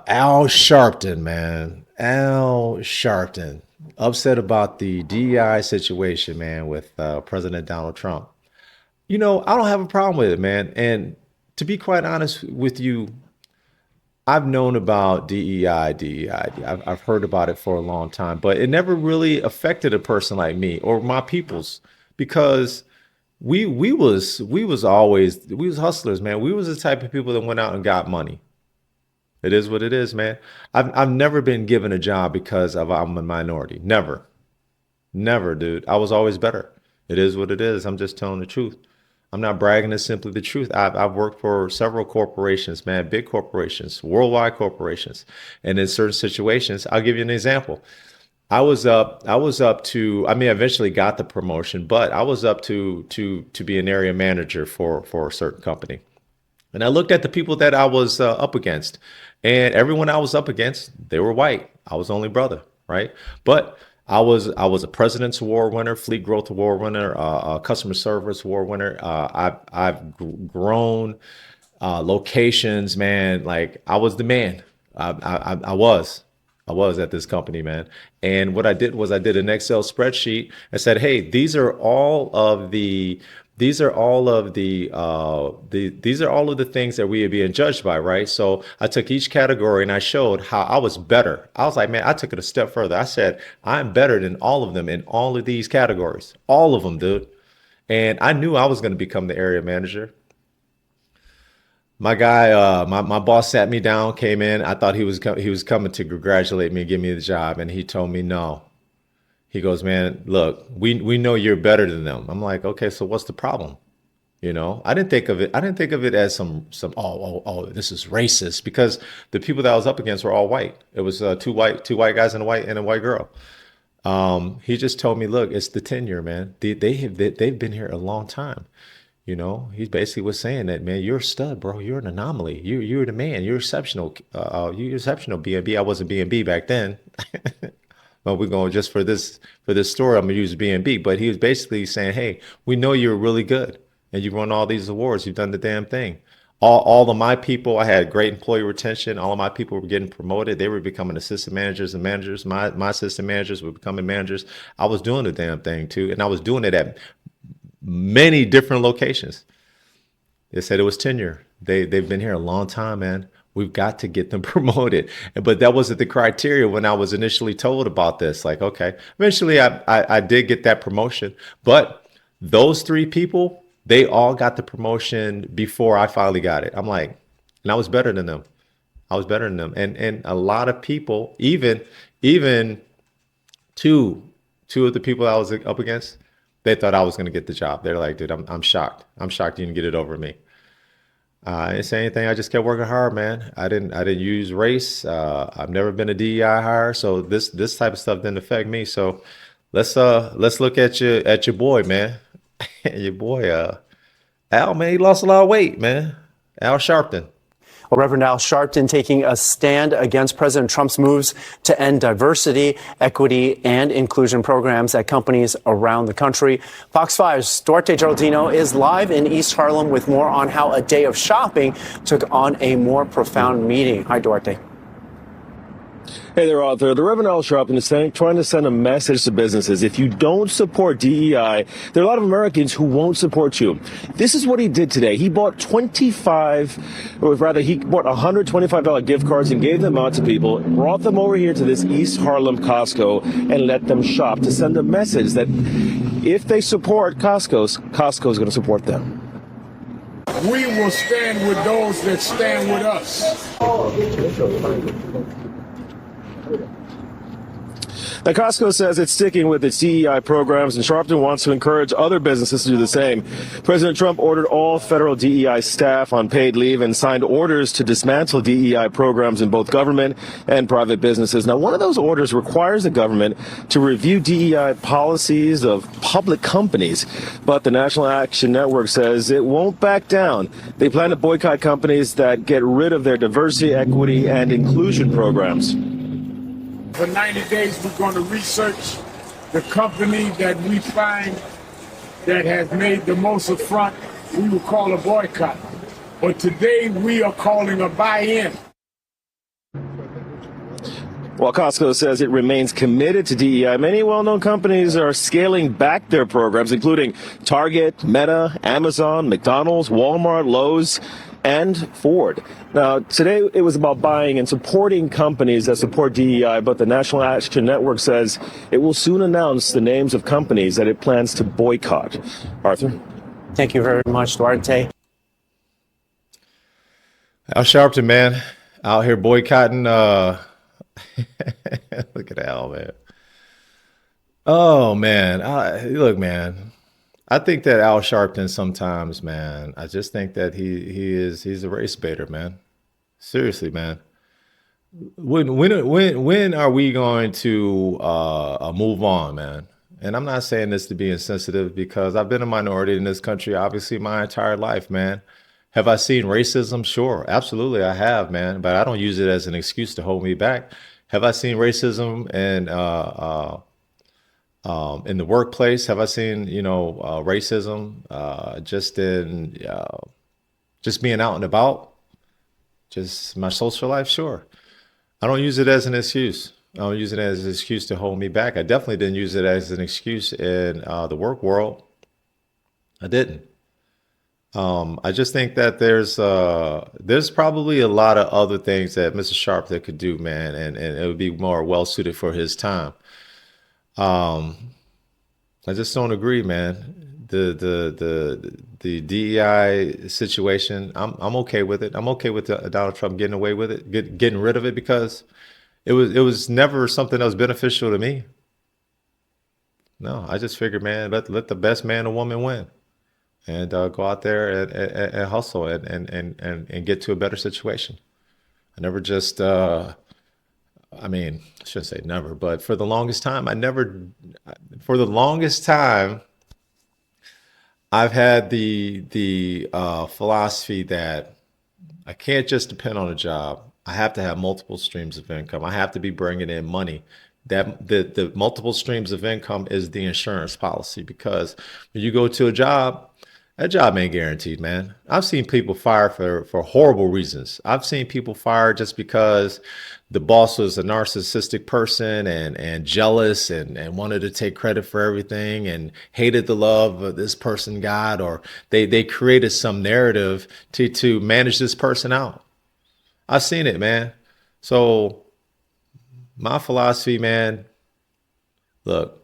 Al Sharpton, man. Al Sharpton. Upset about the DEI situation, man, with President Donald Trump. I don't have a problem with it, man. And to be quite honest with you, I've known about DEI, DEI. I've heard about it for a long time, but it never really affected a person like me or my peoples because we was hustlers, man. We was the type of people that went out and got money. It is what it is, man. I've never been given a job because I'm a minority. Never. Never, dude. I was always better. It is what it is. I'm just telling the truth. I'm not bragging. It's simply the truth. I've worked for several corporations, man, big corporations, worldwide corporations. And in certain situations, I'll give you an example. I mean, I eventually got the promotion, but I was up to be an area manager for a certain company. And I looked at the people that I was up against, and everyone I was up against, they were white. I was the only brother, right? But I was a President's Award winner, Fleet Growth Award winner, Customer Service Award winner. I've grown locations, man. Like I was the man. I was at this company, man. And what I did was I did an Excel spreadsheet and said, "Hey, these are all of the things that we are being judged by, right?" So I took each category and I showed how I was better. I was like, man, I took it a step further. I said, I'm better than all of them in all of these categories, all of them, dude. And I knew I was going to become the area manager. My boss sat me down, came in. I thought he was coming to congratulate me and give me the job, and he told me no. He goes, man, look, we know you're better than them. I'm like, okay, so what's the problem? I didn't think of it. I didn't think of it as some this is racist because the people that I was up against were all white. It was two white guys and a white girl. He just told me, look, it's the tenure, man. They've been here a long time. He basically was saying that, man, you're a stud, bro. You're an anomaly. You're the man. You're exceptional. You're exceptional. B&B. I wasn't B&B back then. But we're going just for this story. I'm gonna use B&B. But he was basically saying, hey, we know you're really good, and you've won all these awards. You've done the damn thing. All of my people, I had great employee retention. All of my people were getting promoted. They were becoming assistant managers and managers. My assistant managers were becoming managers. I was doing the damn thing too, and I was doing it at many different locations. They said it was tenure. They've been here a long time, man. We've got to get them promoted. But that wasn't the criteria when I was initially told about this. Like, okay, eventually I did get that promotion. But those three people, they all got the promotion before I finally got it. I'm like, and I was better than them. I was better than them. And a lot of people, even two of the people I was up against, they thought I was going to get the job. They're like, dude, I'm shocked. I'm shocked you didn't get it over me. I didn't say anything. I just kept working hard, man. I didn't use race. I've never been a DEI hire, so this type of stuff didn't affect me. So let's look at your boy, man. Your boy, Al, man, he lost a lot of weight, man. Al Sharpton. Well, Reverend Al Sharpton taking a stand against President Trump's moves to end diversity, equity, and inclusion programs at companies around the country. Fox 5's Duarte Geraldino is live in East Harlem with more on how a day of shopping took on a more profound meaning. Hi, Duarte. Hey there, Arthur. The Reverend Al Sharpton is trying to send a message to businesses. If you don't support DEI, there are a lot of Americans who won't support you. This is what he did today. He bought $125 gift cards and gave them out to people, brought them over here to this East Harlem Costco and let them shop to send a message that if they support Costco's going to support them. We will stand with those that stand with us. Now, Costco says it's sticking with its DEI programs, and Sharpton wants to encourage other businesses to do the same. President Trump ordered all federal DEI staff on paid leave and signed orders to dismantle DEI programs in both government and private businesses. Now, one of those orders requires the government to review DEI policies of public companies, but the National Action Network says it won't back down. They plan to boycott companies that get rid of their diversity, equity, and inclusion programs. For 90 days, we're going to research the company that we find that has made the most affront. We will call a boycott. But today, we are calling a buy-in. While Costco says it remains committed to DEI, many well-known companies are scaling back their programs, including Target, Meta, Amazon, McDonald's, Walmart, Lowe's, and Ford. Now, today it was about buying and supporting companies that support DEI, but the National Action Network says it will soon announce the names of companies that it plans to boycott. Arthur? Thank you very much, Duarte. Al Sharpton, man, out here boycotting. Look at Al, man. Oh man, look, man. I think that Al Sharpton sometimes, man. I just think that he's a race baiter, man. Seriously, man. When are we going to move on, man? And I'm not saying this to be insensitive because I've been a minority in this country, obviously, my entire life, man. Have I seen racism? Sure, absolutely, I have, man. But I don't use it as an excuse to hold me back. Have I seen racism in the workplace? Have I seen, racism just being out and about, just my social life? Sure. I don't use it as an excuse. I don't use it as an excuse to hold me back. I definitely didn't use it as an excuse in the work world. I didn't. I just think that there's probably a lot of other things that Mr. Sharp that could do, man, and it would be more well suited for his time. Um, I just don't agree, man. The DEI situation, I'm okay with it. I'm okay with Donald Trump getting away with it, getting rid of it because it was never something that was beneficial to me. No, I just figured, man, let the best man or woman win and go out there and hustle and get to a better situation. I never just, I mean, I shouldn't say never, but for the longest time, for the longest time, I've had the philosophy that I can't just depend on a job. I have to have multiple streams of income. I have to be bringing in money. That the multiple streams of income is the insurance policy because when you go to a job, that job ain't guaranteed, man. I've seen people fired for horrible reasons. I've seen people fired just because the boss was a narcissistic person and jealous and wanted to take credit for everything and hated the love of this person got, or they created some narrative to manage this person out. I've seen it, man. So my philosophy, man, look,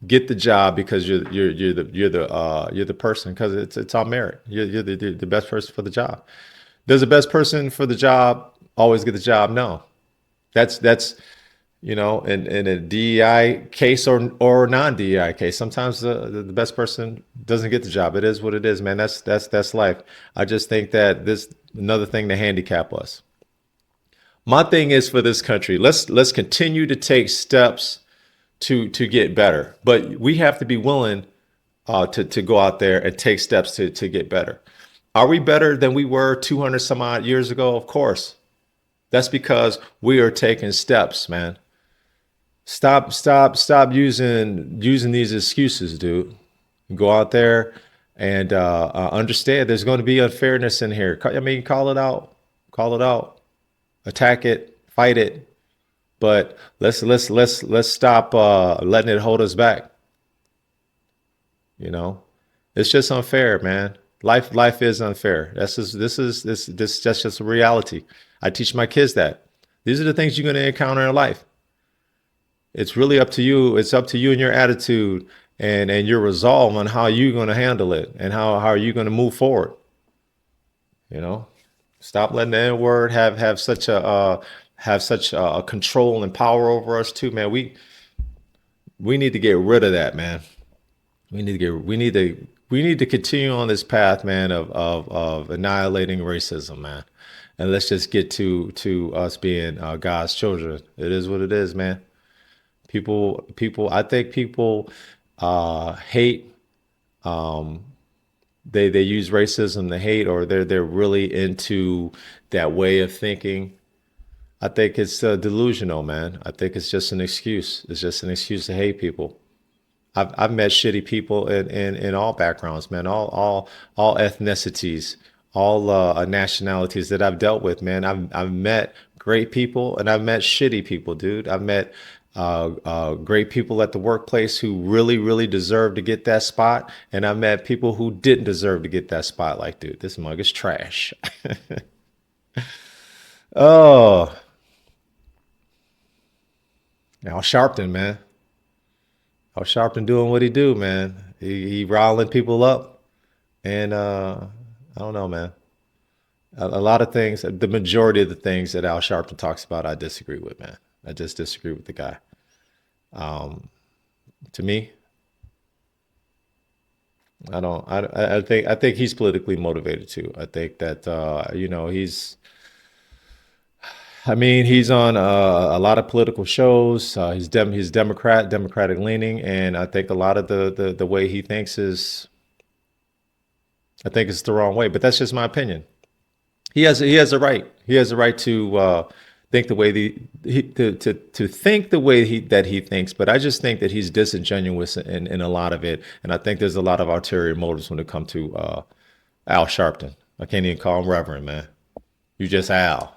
get the job because you're the person because it's on merit. You're the best person for the job. Does the best person for the job always get the job? No. That's in a DEI case or non-DEI case. Sometimes the best person doesn't get the job. It is what it is, man. That's life. I just think that this another thing to handicap us. My thing is for this country, let's continue to take steps to get better, but we have to be willing to go out there and take steps to get better. Are we better than we were 200 some odd years ago? Of course. That's because we are taking steps, man. Stop using these excuses, dude. Go out there and understand there's going to be unfairness in here. I mean, call it out, attack it, fight it, but let's stop letting it hold us back. It's just unfair, man. Life is unfair. That's just a reality. I teach my kids that. These are the things you're going to encounter in life. It's really up to you. It's up to you and your attitude and your resolve on how you're going to handle it and how are you going to move forward. Stop letting the N word have such a control and power over us too, man. We need to get rid of that, man. We need to continue on this path, man, of annihilating racism, man. And let's just get to us being God's children. It is what it is, man. I think people hate. They use racism to hate, or they're really into that way of thinking. I think it's delusional, man. I think it's just an excuse. It's just an excuse to hate people. I've met shitty people in all backgrounds, man. All ethnicities, nationalities that I've dealt with, man. I've met great people and I've met shitty people, dude. I've met great people at the workplace who really, really deserve to get that spot, and I've met people who didn't deserve to get that spot. Like, dude, this mug is trash. Oh, Al Sharpton, man. Al Sharpton doing what he do, man. He riling people up, and I don't know, man. A lot of things, the majority of the things that Al Sharpton talks about, I disagree with, man. I just disagree with the guy. To me, I don't. I think he's politically motivated too. I think that he's. I mean, he's on a lot of political shows. He's Democratic leaning, and I think a lot of the way he thinks is, I think it's the wrong way. But that's just my opinion. He has a right. He has a right to think the way to think the way that he thinks. But I just think that he's disingenuous in a lot of it, and I think there's a lot of ulterior motives when it comes to Al Sharpton. I can't even call him Reverend, man. You just Al.